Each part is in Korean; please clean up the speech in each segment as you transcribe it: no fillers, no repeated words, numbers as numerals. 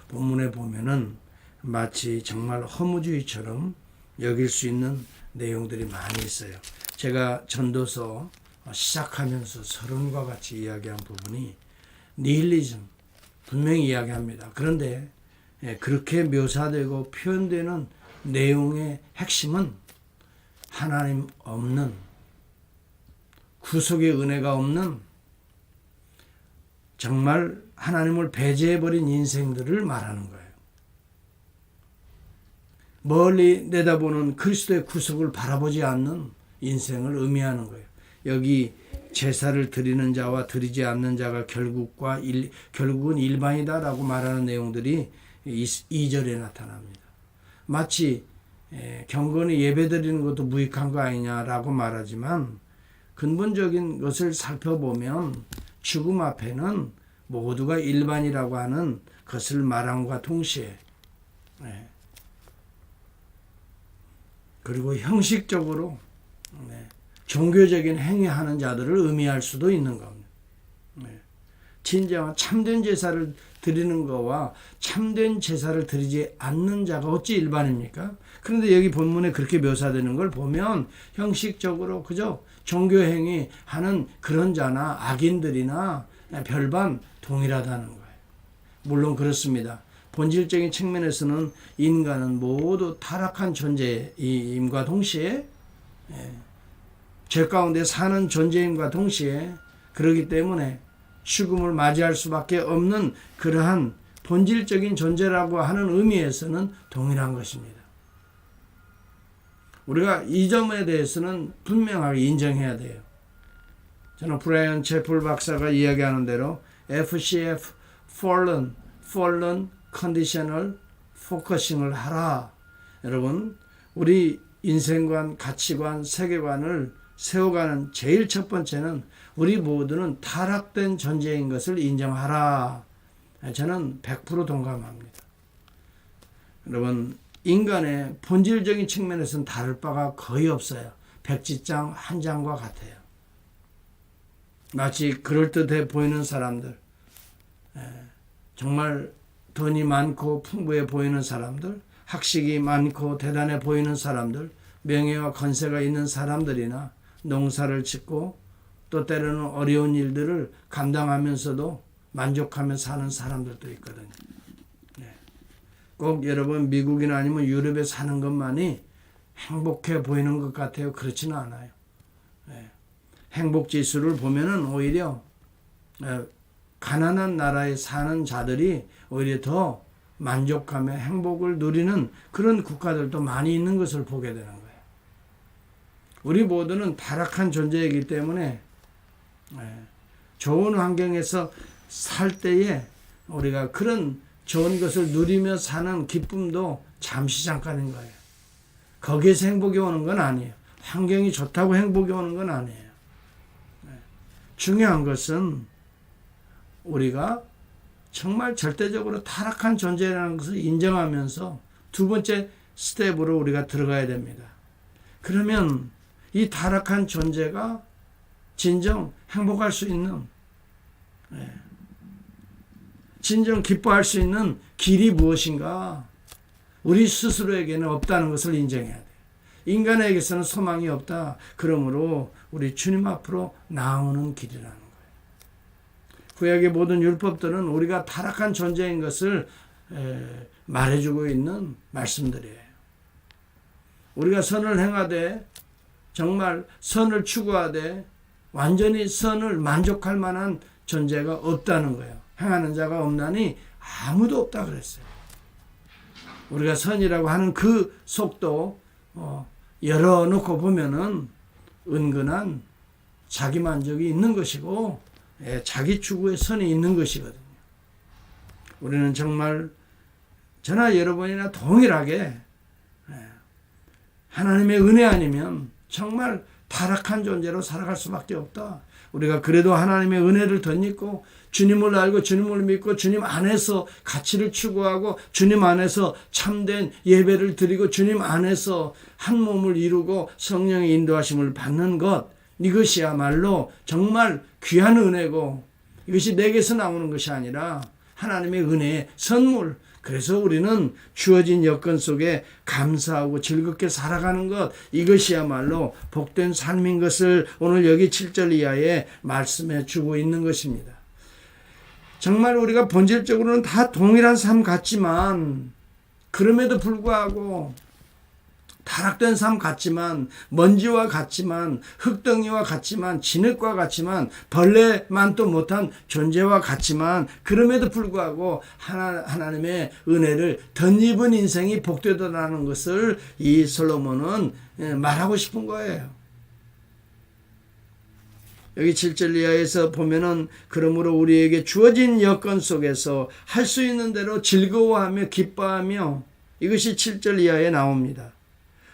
본문에 보면은 마치 정말 허무주의처럼 여길 수 있는 내용들이 많이 있어요. 제가 전도서 시작하면서 서론과 같이 이야기한 부분이 니힐리즘 분명히 이야기합니다. 그런데 그렇게 묘사되고 표현되는 내용의 핵심은 하나님 없는, 구속의 은혜가 없는, 정말 하나님을 배제해버린 인생들을 말하는 거예요. 멀리 내다보는 그리스도의 구속을 바라보지 않는 인생을 의미하는 거예요. 여기 제사를 드리는 자와 드리지 않는 자가 결국은 일반이다라고 말하는 내용들이 2절에 나타납니다. 마치 경건히 예배드리는 것도 무익한 거 아니냐라고 말하지만 근본적인 것을 살펴보면 죽음 앞에는 모두가 일반이라고 하는 것을 말함과 동시에 그리고 형식적으로 종교적인 행위하는 자들을 의미할 수도 있는 겁니다. 진정한 참된 제사를 드리는 거와 참된 제사를 드리지 않는 자가 어찌 일반입니까? 그런데 여기 본문에 그렇게 묘사되는 걸 보면 형식적으로 그저 종교행위 하는 그런 자나 악인들이나 별반 동일하다는 거예요. 물론 그렇습니다. 본질적인 측면에서는 인간은 모두 타락한 존재임과 동시에 죄 가운데 사는 존재임과 동시에 그렇기 때문에 죽음을 맞이할 수밖에 없는 그러한 본질적인 존재라고 하는 의미에서는 동일한 것입니다. 우리가 이 점에 대해서는 분명하게 인정해야 돼요. 저는 브라이언 채플 박사가 이야기하는 대로 FCF, Fallen Conditional Focusing을 하라. 여러분, 우리 인생관, 가치관, 세계관을 세워가는 제일 첫 번째는 우리 모두는 타락된 존재인 것을 인정하라. 저는 100% 동감합니다. 여러분, 인간의 본질적인 측면에서는 다를 바가 거의 없어요. 백지장 한 장과 같아요. 마치 그럴듯해 보이는 사람들, 정말 돈이 많고 풍부해 보이는 사람들, 학식이 많고 대단해 보이는 사람들, 명예와 권세가 있는 사람들이나 농사를 짓고 또 때로는 어려운 일들을 감당하면서도 만족하며 사는 사람들도 있거든요. 꼭 여러분 미국이나 아니면 유럽에 사는 것만이 행복해 보이는 것 같아요. 그렇지는 않아요. 행복지수를 보면은 오히려 가난한 나라에 사는 자들이 오히려 더 만족하며 행복을 누리는 그런 국가들도 많이 있는 것을 보게 되는 거예요. 우리 모두는 타락한 존재이기 때문에 좋은 환경에서 살 때에 우리가 그런 좋은 것을 누리며 사는 기쁨도 잠시 잠깐인 거예요. 거기에서 행복이 오는 건 아니에요. 환경이 좋다고 행복이 오는 건 아니에요. 중요한 것은 우리가 정말 절대적으로 타락한 존재라는 것을 인정하면서 두 번째 스텝으로 우리가 들어가야 됩니다. 그러면 이 타락한 존재가 진정 행복할 수 있는, 진정 기뻐할 수 있는 길이 무엇인가? 우리 스스로에게는 없다는 것을 인정해야 돼요. 인간에게서는 소망이 없다. 그러므로 우리 주님 앞으로 나오는 길이라는 거예요. 구약의 모든 율법들은 우리가 타락한 존재인 것을 말해주고 있는 말씀들이에요. 우리가 선을 행하되 정말 선을 추구하되 완전히 선을 만족할 만한 존재가 없다는 거예요. 행하는 자가 없나니 아무도 없다 그랬어요. 우리가 선이라고 하는 그 속도 열어놓고 보면은 은근한 자기만족이 있는 것이고 자기 추구의 선이 있는 것이거든요. 우리는 정말 저나 여러분이나 동일하게 하나님의 은혜 아니면 정말 타락한 존재로 살아갈 수밖에 없다. 우리가 그래도 하나님의 은혜를 덧입고 주님을 알고 주님을 믿고 주님 안에서 가치를 추구하고 주님 안에서 참된 예배를 드리고 주님 안에서 한 몸을 이루고 성령의 인도하심을 받는 것, 이것이야말로 정말 귀한 은혜고 이것이 내게서 나오는 것이 아니라 하나님의 은혜의 선물, 그래서 우리는 주어진 여건 속에 감사하고 즐겁게 살아가는 것, 이것이야말로 복된 삶인 것을 오늘 여기 7절 이하에 말씀해 주고 있는 것입니다. 정말 우리가 본질적으로는 다 동일한 삶 같지만, 그럼에도 불구하고 타락된 삶 같지만, 먼지와 같지만, 흙덩이와 같지만, 진흙과 같지만, 벌레만도 못한 존재와 같지만, 그럼에도 불구하고 하나님의 은혜를 덧입은 인생이 복되더라는 것을 이 솔로몬은 말하고 싶은 거예요. 여기 7절 이하에서 보면은, 그러므로 우리에게 주어진 여건 속에서 할 수 있는 대로 즐거워하며 기뻐하며, 이것이 7절 이하에 나옵니다.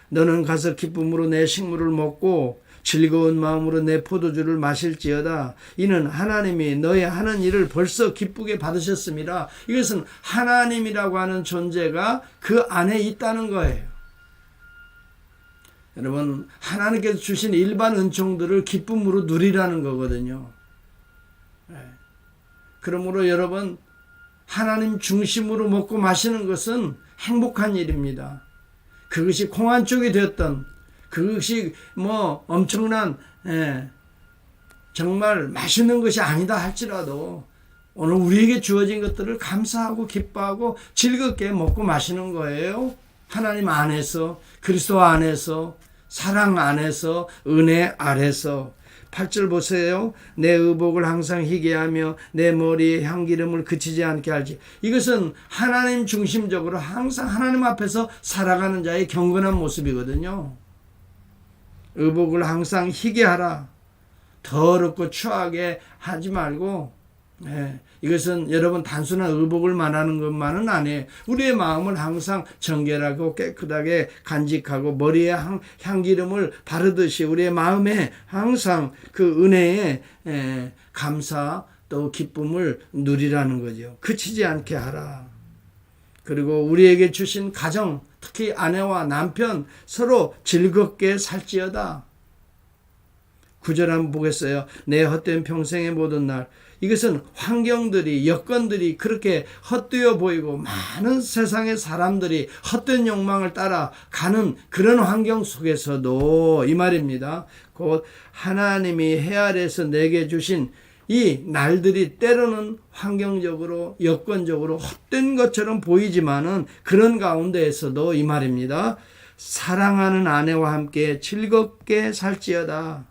너는 가서 기쁨으로 내 식물을 먹고 즐거운 마음으로 내 포도주를 마실지어다. 이는 하나님이 너의 하는 일을 벌써 기쁘게 받으셨습니다. 이것은 하나님이라고 하는 존재가 그 안에 있다는 거예요. 여러분, 하나님께서 주신 일반 은총들을 기쁨으로 누리라는 거거든요. 그러므로 여러분, 하나님 중심으로 먹고 마시는 것은 행복한 일입니다. 그것이 콩한 쪽이 되었던, 그것이 엄청난 정말 맛있는 것이 아니다 할지라도 오늘 우리에게 주어진 것들을 감사하고 기뻐하고 즐겁게 먹고 마시는 거예요. 하나님 안에서, 그리스도 안에서, 사랑 안에서, 은혜 아래서. 8절 보세요. 내 의복을 항상 희게 하며 내 머리에 향기름을 그치지 않게 할지. 이것은 하나님 중심적으로 항상 하나님 앞에서 살아가는 자의 경건한 모습이거든요. 의복을 항상 희게 하라. 더럽고 추하게 하지 말고, 이것은 여러분 단순한 의복을 말하는 것만은 아니에요. 우리의 마음을 항상 정결하고 깨끗하게 간직하고 머리에 향기름을 바르듯이 우리의 마음에 항상 그 은혜의 감사 또 기쁨을 누리라는 거죠. 그치지 않게 하라. 그리고 우리에게 주신 가정, 특히 아내와 남편 서로 즐겁게 살지어다. 9절 한번 보겠어요. 내 헛된 평생의 모든 날. 이것은 환경들이, 여건들이 그렇게 헛되어 보이고 많은 세상의 사람들이 헛된 욕망을 따라가는 그런 환경 속에서도 이 말입니다. 곧 하나님이 해 아래에서 내게 주신 이 날들이 때로는 환경적으로, 여건적으로 헛된 것처럼 보이지만은 그런 가운데에서도 이 말입니다. 사랑하는 아내와 함께 즐겁게 살지어다.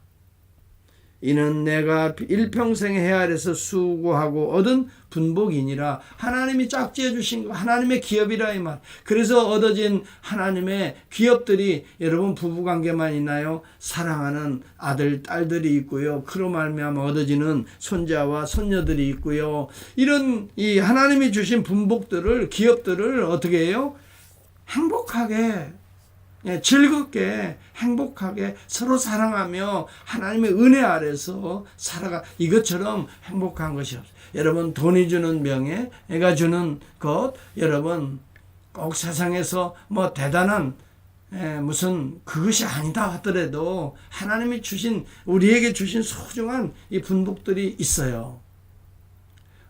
이는 내가 일평생의 해 아래서 수고하고 얻은 분복이니라. 하나님이 짝지어 주신 거, 하나님의 기업이라 이 말. 그래서 얻어진 하나님의 기업들이 여러분 부부관계만 있나요? 사랑하는 아들, 딸들이 있고요. 그로 말미암아 얻어지는 손자와 손녀들이 있고요. 이런 이 하나님이 주신 분복들을, 기업들을 어떻게 해요? 행복하게, 즐겁게 행복하게 서로 사랑하며 하나님의 은혜 아래서 살아가. 이것처럼 행복한 것이 없어요. 여러분, 돈이 주는 명예, 애가 주는 것, 여러분 꼭 세상에서 대단한 무슨 그것이 아니다 하더라도 하나님이 주신, 우리에게 주신 소중한 이 분복들이 있어요.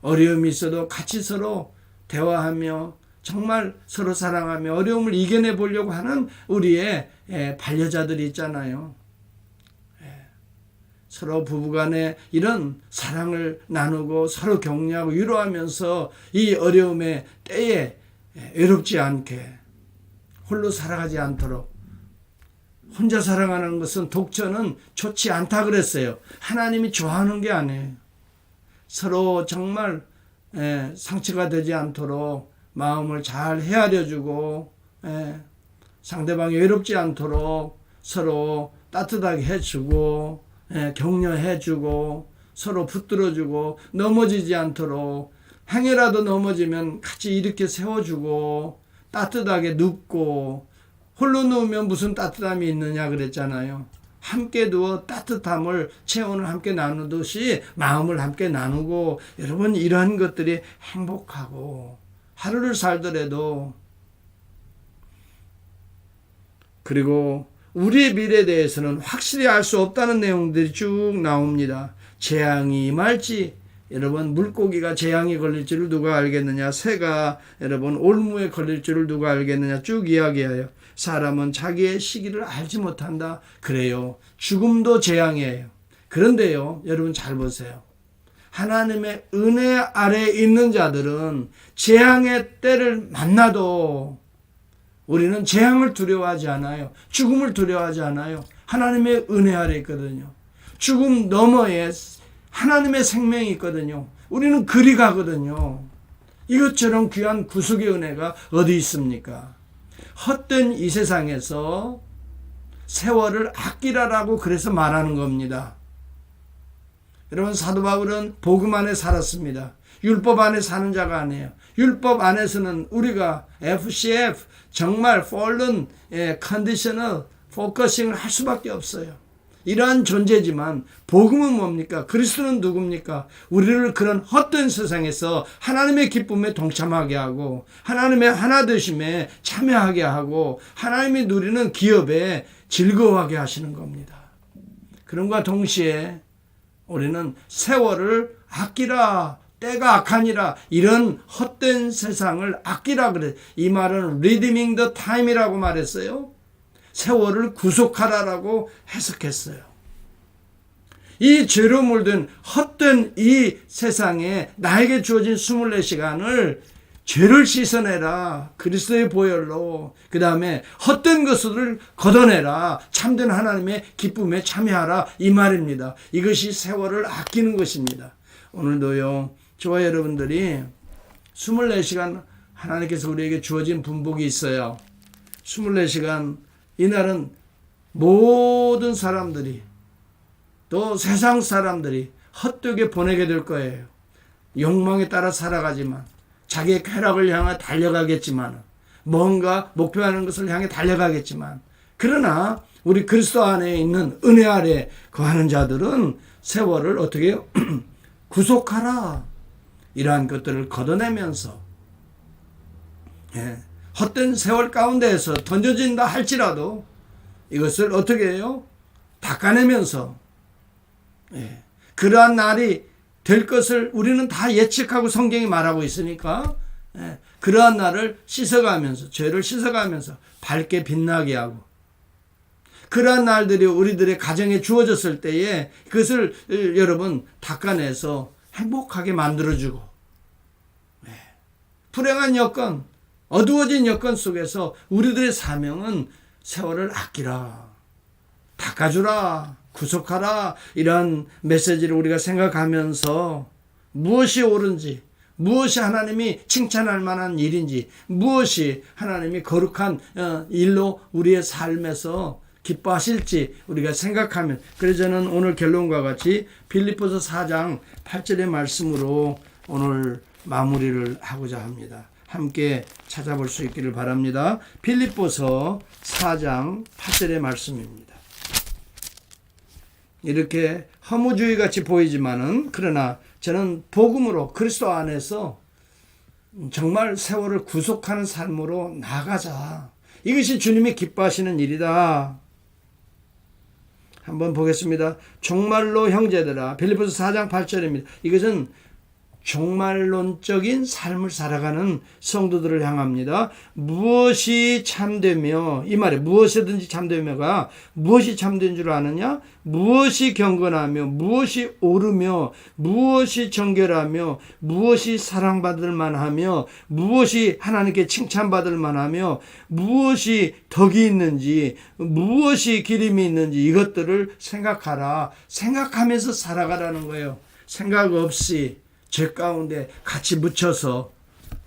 어려움이 있어도 같이 서로 대화하며 정말 서로 사랑하며 어려움을 이겨내 보려고 하는 우리의 반려자들이 있잖아요. 서로 부부간에 이런 사랑을 나누고 서로 격려하고 위로하면서 이 어려움의 때에 외롭지 않게 홀로 살아가지 않도록. 혼자 살아가는 것은, 독처는 좋지 않다 그랬어요. 하나님이 좋아하는 게 아니에요. 서로 정말 상처가 되지 않도록 마음을 잘 헤아려주고, 상대방이 외롭지 않도록 서로 따뜻하게 해주고, 격려해주고, 서로 붙들어주고, 넘어지지 않도록, 행여라도 넘어지면 같이 이렇게 세워주고, 따뜻하게 눕고, 홀로 누우면 무슨 따뜻함이 있느냐 그랬잖아요. 함께 누워 따뜻함을, 체온을 함께 나누듯이 마음을 함께 나누고, 여러분 이러한 것들이 행복하고, 하루를 살더라도. 그리고 우리의 미래에 대해서는 확실히 알 수 없다는 내용들이 쭉 나옵니다. 재앙이 임할지, 여러분 물고기가 재앙에 걸릴 줄을 누가 알겠느냐, 새가 여러분 올무에 걸릴 줄을 누가 알겠느냐 쭉 이야기해요. 사람은 자기의 시기를 알지 못한다. 그래요. 죽음도 재앙이에요. 그런데요, 여러분 잘 보세요. 하나님의 은혜 아래에 있는 자들은 재앙의 때를 만나도 우리는 재앙을 두려워하지 않아요. 죽음을 두려워하지 않아요. 하나님의 은혜 아래에 있거든요. 죽음 너머에 하나님의 생명이 있거든요. 우리는 그리 가거든요. 이것처럼 귀한 구속의 은혜가 어디 있습니까? 헛된 이 세상에서 세월을 아끼라라고 그래서 말하는 겁니다. 여러분, 사도 바울은 복음 안에 살았습니다. 율법 안에 사는 자가 아니에요. 율법 안에서는 우리가 FCF 정말 fallen conditional focusing을 할 수밖에 없어요. 이러한 존재지만 복음은 뭡니까? 그리스도는 누굽니까? 우리를 그런 헛된 세상에서 하나님의 기쁨에 동참하게 하고 하나님의 하나 되심에 참여하게 하고 하나님이 누리는 기업에 즐거워하게 하시는 겁니다. 그런과 동시에 우리는 세월을 아끼라, 때가 악하니라, 이런 헛된 세상을 아끼라 그래. 이 말은 redeeming the time이라고 말했어요. 세월을 구속하라라고 해석했어요. 이 죄로 물든 헛된 이 세상에 나에게 주어진 24시간을 죄를 씻어내라. 그리스도의 보혈로. 그 다음에 헛된 것을 걷어내라. 참된 하나님의 기쁨에 참여하라. 이 말입니다. 이것이 세월을 아끼는 것입니다. 오늘도요, 저와 여러분들이 24시간 하나님께서 우리에게 주어진 분복이 있어요. 24시간, 이날은 모든 사람들이 또 세상 사람들이 헛되게 보내게 될 거예요. 욕망에 따라 살아가지만, 자기의 쾌락을 향해 달려가겠지만, 뭔가 목표하는 것을 향해 달려가겠지만, 그러나 우리 그리스도 안에 있는 은혜 아래 거하는 자들은 세월을 어떻게 해요? 구속하라. 이러한 것들을 걷어내면서 헛된 세월 가운데에서 던져진다 할지라도 이것을 어떻게 해요? 닦아내면서 그러한 날이 될 것을 우리는 다 예측하고 성경이 말하고 있으니까 그러한 날을 씻어가면서, 죄를 씻어가면서 밝게 빛나게 하고, 그러한 날들이 우리들의 가정에 주어졌을 때에 그것을 여러분 닦아내서 행복하게 만들어주고, 불행한 여건, 어두워진 여건 속에서 우리들의 사명은 세월을 아끼라, 닦아주라, 구속하라, 이런 메시지를 우리가 생각하면서 무엇이 옳은지, 무엇이 하나님이 칭찬할 만한 일인지, 무엇이 하나님이 거룩한 일로 우리의 삶에서 기뻐하실지 우리가 생각하면, 그래서 저는 오늘 결론과 같이 빌립보서 4장 8절의 말씀으로 오늘 마무리를 하고자 합니다. 함께 찾아볼 수 있기를 바랍니다. 빌립보서 4장 8절의 말씀입니다. 이렇게 허무주의 같이 보이지만은, 그러나 저는 복음으로 그리스도 안에서 정말 세월을 구속하는 삶으로 나가자. 이것이 주님이 기뻐하시는 일이다. 한번 보겠습니다. 정말로 형제들아, 빌립보서 4장 8절입니다. 이것은 종말론적인 삶을 살아가는 성도들을 향합니다. 무엇이 참되며, 이 말에 무엇이든지 참되며가 무엇이 참된 줄 아느냐? 무엇이 경건하며, 무엇이 옳으며, 무엇이 정결하며, 무엇이 사랑받을 만하며, 무엇이 하나님께 칭찬받을 만하며, 무엇이 덕이 있는지, 무엇이 기림이 있는지, 이것들을 생각하라. 생각하면서 살아가라는 거예요. 생각 없이 죄 가운데 같이 묻혀서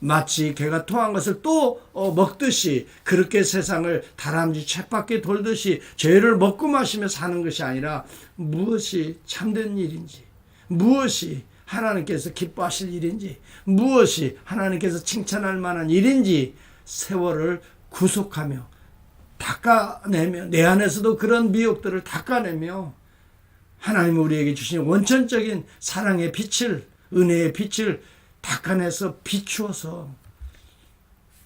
마치 개가 토한 것을 또 먹듯이, 그렇게 세상을 다람쥐 쳇바퀴 돌듯이 죄를 먹고 마시며 사는 것이 아니라, 무엇이 참된 일인지, 무엇이 하나님께서 기뻐하실 일인지, 무엇이 하나님께서 칭찬할 만한 일인지 세월을 구속하며 닦아내며, 내 안에서도 그런 미혹들을 닦아내며 하나님 우리에게 주신 원천적인 사랑의 빛을, 은혜의 빛을 닦아내서 비추어서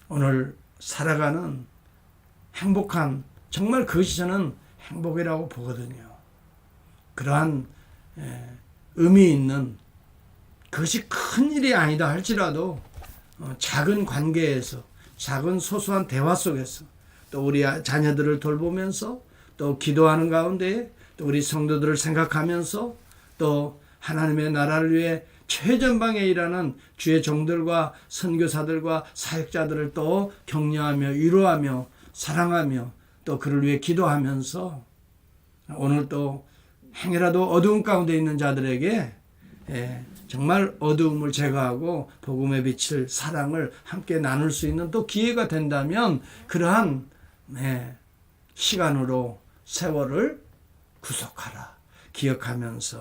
오늘 살아가는 행복한, 정말 그것이 저는 행복이라고 보거든요. 그러한 의미 있는 그것이 큰 일이 아니다 할지라도 작은 관계에서 작은 소소한 대화 속에서 또 우리 자녀들을 돌보면서 또 기도하는 가운데 또 우리 성도들을 생각하면서 또 하나님의 나라를 위해 최전방에 일하는 주의 종들과 선교사들과 사역자들을 또 격려하며 위로하며 사랑하며 또 그를 위해 기도하면서 오늘 또 행여라도 어두운 가운데 있는 자들에게 정말 어두움을 제거하고 복음의 빛을 사랑을 함께 나눌 수 있는 또 기회가 된다면 그러한 시간으로 세월을 구속하라 기억하면서